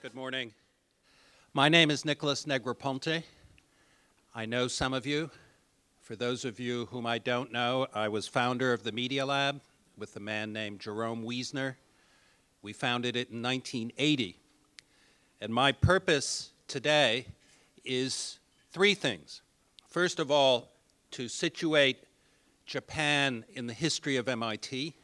Good morning. My name is Nicholas Negroponte. I know some of you. For those of you whom I don't know, I was founder of the Media Lab with a man named Jerome Wiesner. We founded it in 1980. And my purpose today is three things. First of all, to situate Japan in the history of MIT.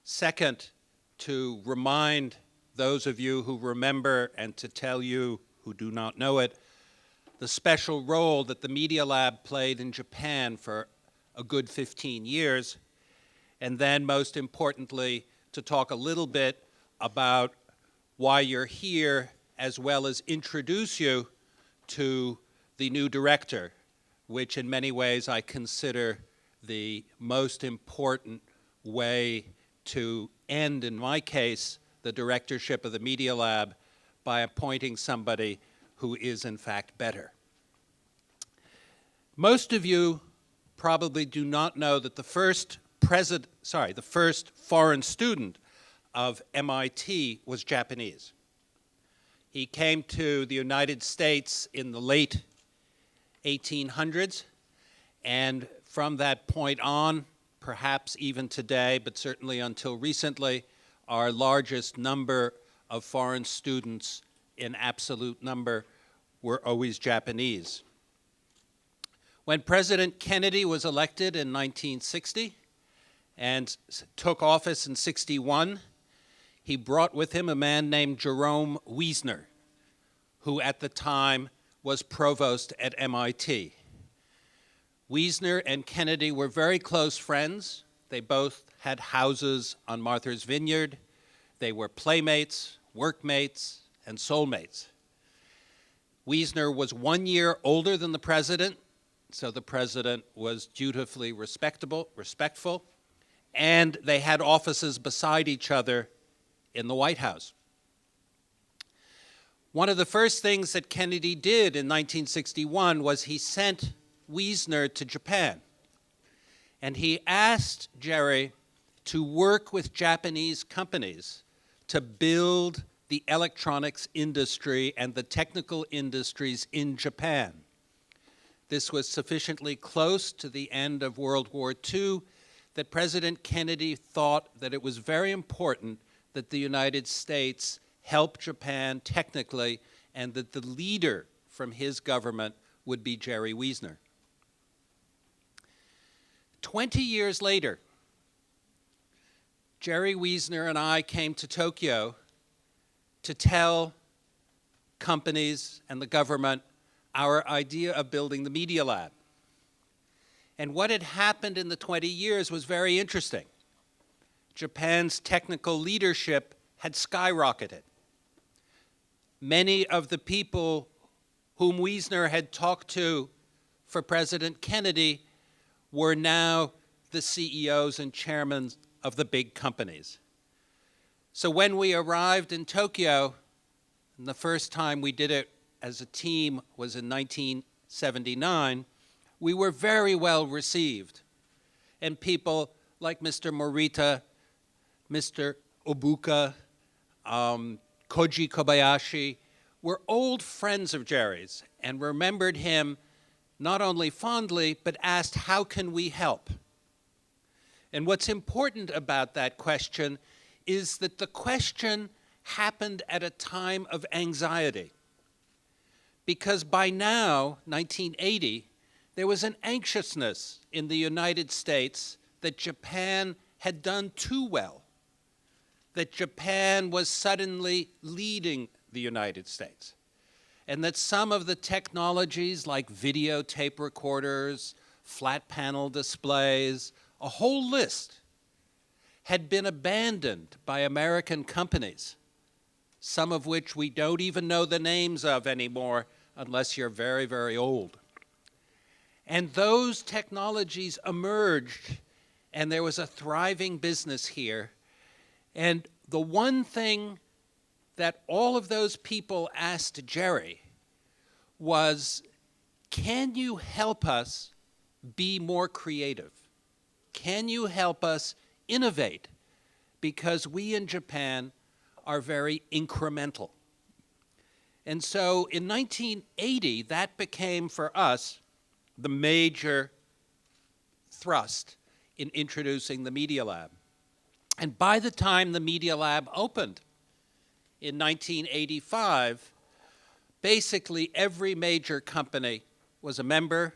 Second, to remind those of you who remember and to tell you who do not know it, the special role that the Media Lab played in Japan for a good 15 years. And then, most importantly, to talk a little bit about why you're here, as well as introduce you to the new director, which in many ways I consider the most important way to end, in my case, the directorship of the Media Lab by appointing somebody who is in fact better. Most of you probably do not know that the first foreign student of MIT was Japanese. He came to the United States in the late 1800s, and from that point on, perhaps even today, but certainly until recently, our largest number of foreign students in absolute number were always Japanese. When President Kennedy was elected in 1960 and took office in 61, he brought with him a man named Jerome Wiesner, who at the time was provost at MIT. Wiesner and Kennedy were very close friends. They both had houses on Martha's Vineyard. They were playmates, workmates, and soulmates. Wiesner was 1 year older than the president, so the president was dutifully respectful, and they had offices beside each other in the White House. One of the first things that Kennedy did in 1961 was he sent Wiesner to Japan. And he asked Jerry to work with Japanese companies to build the electronics industry and the technical industries in Japan. This was sufficiently close to the end of World War II that President Kennedy thought that it was very important that the United States help Japan technically and that the leader from his government would be Jerry Wiesner. 20 years later, Jerry Wiesner and I came to Tokyo to tell companies and the government our idea of building the Media Lab. And what had happened in the 20 years was very interesting. Japan's technical leadership had skyrocketed. Many of the people whom Wiesner had talked to for President Kennedy were now the CEOs and chairmen of the big companies. So when we arrived in Tokyo, and the first time we did it as a team was in 1979, we were very well received. And people like Mr. Morita, Mr. Obuka, Koji Kobayashi were old friends of Jerry's and remembered him not only fondly, but asked, how can we help? And what's important about that question is that the question happened at a time of anxiety. Because by now, 1980, there was an anxiousness in the United States that Japan had done too well, that Japan was suddenly leading the United States, and that some of the technologies like videotape recorders, flat panel displays, a whole list, had been abandoned by American companies, some of which we don't even know the names of anymore unless you're very, very old. And those technologies emerged, and there was a thriving business here. And the one thing that all of those people asked Jerry was, can you help us be more creative? Can you help us innovate? Because we in Japan are very incremental. And so in 1980, that became for us the major thrust in introducing the Media Lab. And by the time the Media Lab opened in 1985, basically every major company was a member.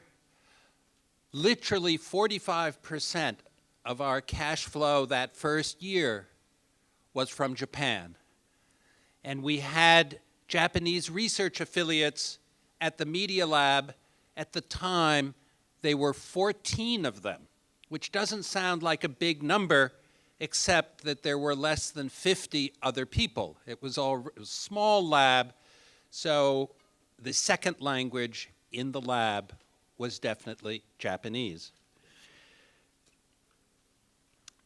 Literally 45% of our cash flow that first year was from Japan. And we had Japanese research affiliates at the Media Lab. At the time, they were 14 of them, which doesn't sound like a big number, except that there were less than 50 other people. It was a small lab, so the second language in the lab was definitely Japanese.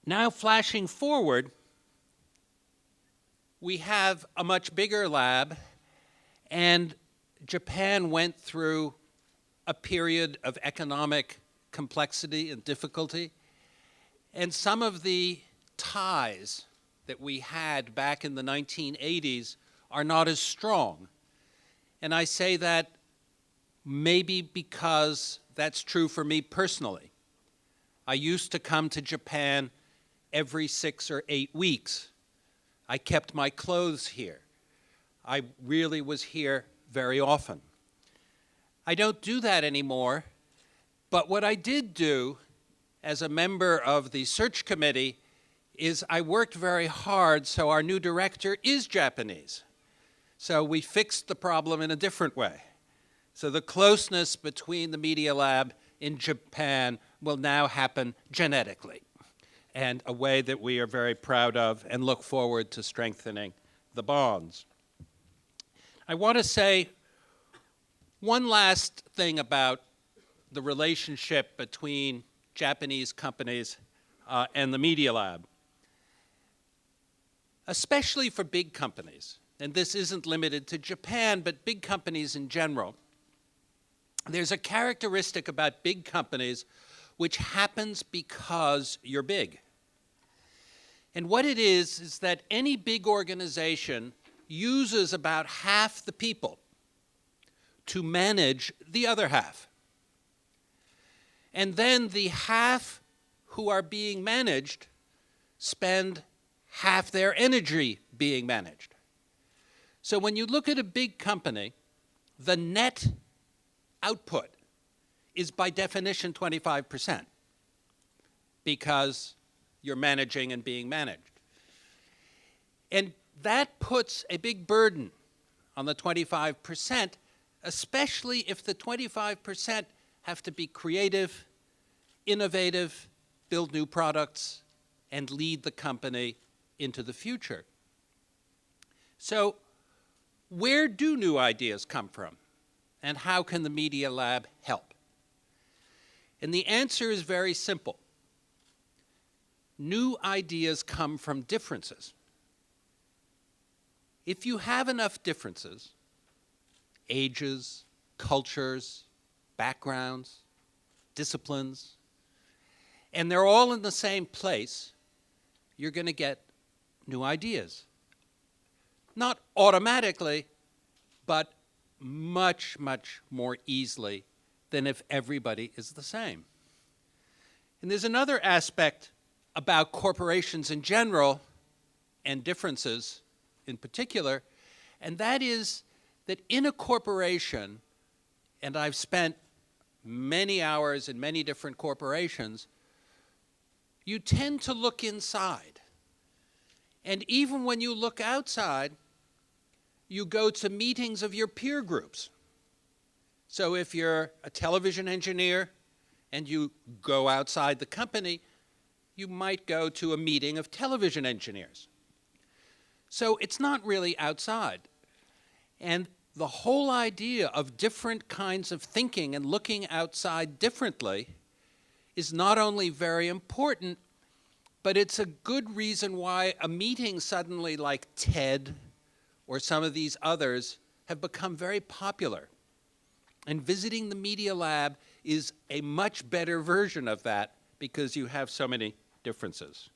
Now, flashing forward, we have a much bigger lab, and Japan went through a period of economic complexity and difficulty, and some of the ties that we had back in the 1980s are not as strong. And I say that maybe because that's true for me personally. I used to come to Japan every 6 or 8 weeks. I kept my clothes here. I really was here very often. I don't do that anymore, but what I did do as a member of the search committee is I worked very hard so our new director is Japanese. So we fixed the problem in a different way. So the closeness between the Media Lab in Japan will now happen genetically, and a way that we are very proud of and look forward to strengthening the bonds. I want to say one last thing about the relationship between Japanese companies and the Media Lab. Especially for big companies, and this isn't limited to Japan, but big companies in general, there's a characteristic about big companies which happens because you're big. And what it is that any big organization uses about half the people to manage the other half. And then the half who are being managed spend half their energy being managed. So when you look at a big company, the net output is by definition 25%, because you're managing and being managed. And that puts a big burden on the 25%, especially if the 25% have to be creative, innovative, build new products, and lead the company into the future. So where do new ideas come from? And how can the Media Lab help? And the answer is very simple. New ideas come from differences. If you have enough differences, ages, cultures, backgrounds, disciplines, and they're all in the same place, you're going to get new ideas. Not automatically, but much, much more easily than if everybody is the same. And there's another aspect about corporations in general and differences in particular, and that is that in a corporation, and I've spent many hours in many different corporations, you tend to look inside. And even when you look outside, you go to meetings of your peer groups. So if you're a television engineer and you go outside the company, you might go to a meeting of television engineers. So it's not really outside. And the whole idea of different kinds of thinking and looking outside differently is not only very important, but it's a good reason why a meeting suddenly like TED or some of these others have become very popular. And visiting the Media Lab is a much better version of that because you have so many differences.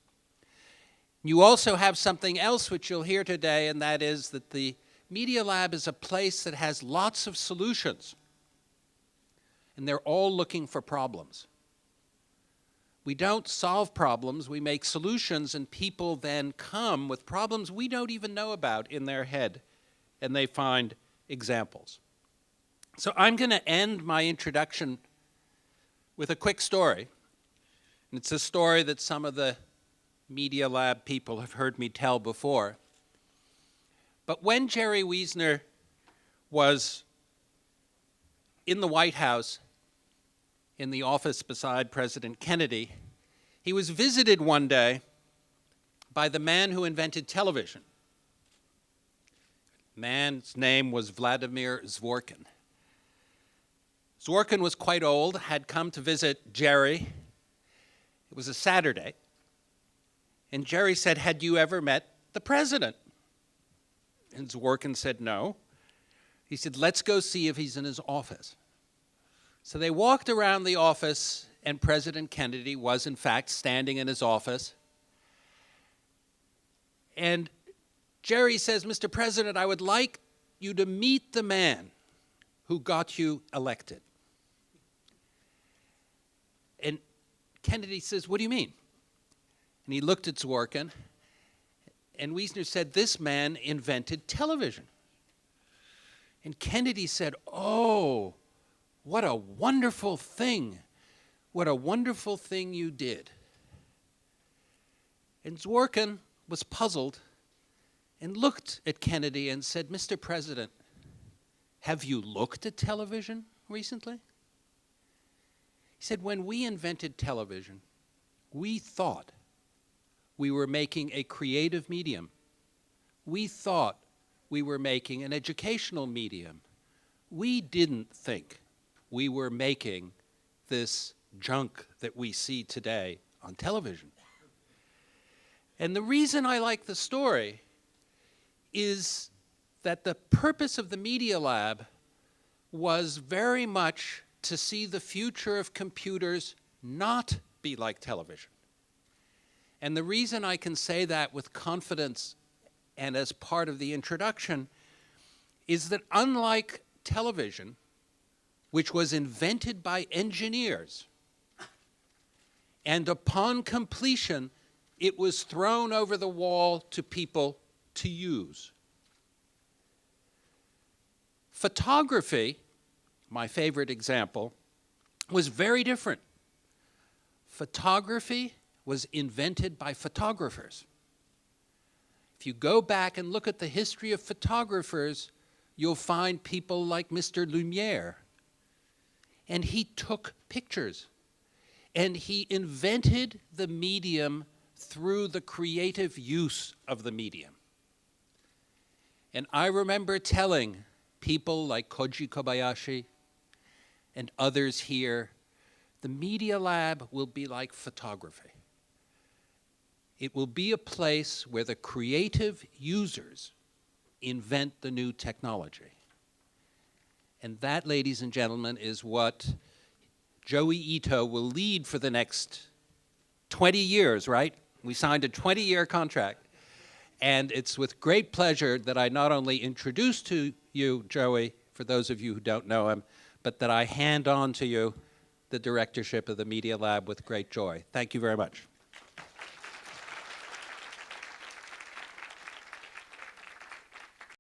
You also have something else which you'll hear today, and that is that the Media Lab is a place that has lots of solutions, and they're all looking for problems. We don't solve problems, we make solutions, and people then come with problems we don't even know about in their head, and they find examples. So I'm going to end my introduction with a quick story. And it's a story that some of the Media Lab people have heard me tell before. But when Jerry Wiesner was in the White House, in the office beside President Kennedy, he was visited one day by the man who invented television. The man's name was Vladimir Zworykin. Zworykin was quite old, had come to visit Jerry. It was a Saturday. And Jerry said, "Had you ever met the president?" And Zworykin said, "No." He said, "Let's go see if he's in his office." So they walked around the office, and President Kennedy was, in fact, standing in his office. And Jerry says, "Mr. President, I would like you to meet the man who got you elected." And Kennedy says, "What do you mean?" And he looked at Zworykin, and Wiesner said, "This man invented television." And Kennedy said, "Oh, what a wonderful thing. What a wonderful thing you did." And Zworykin was puzzled and looked at Kennedy and said, "Mr. President, have you looked at television recently?" He said, "When we invented television, we thought we were making a creative medium. We thought we were making an educational medium. We didn't think we were making this junk that we see today on television." And the reason I like the story is that the purpose of the Media Lab was very much to see the future of computers not be like television. And the reason I can say that with confidence and as part of the introduction is that unlike television, which was invented by engineers, and upon completion, it was thrown over the wall to people to use. Photography, my favorite example, was very different. Photography was invented by photographers. If you go back and look at the history of photographers, you'll find people like Mr. Lumiere. And he took pictures. And he invented the medium through the creative use of the medium. And I remember telling people like Koji Kobayashi and others here, the Media Lab will be like photography. It will be a place where the creative users invent the new technology. And that, ladies and gentlemen, is what Joey Ito will lead for the next 20 years, right? We signed a 20-year contract. And it's with great pleasure that I not only introduce to you Joey, for those of you who don't know him, but that I hand on to you the directorship of the Media Lab with great joy. Thank you very much.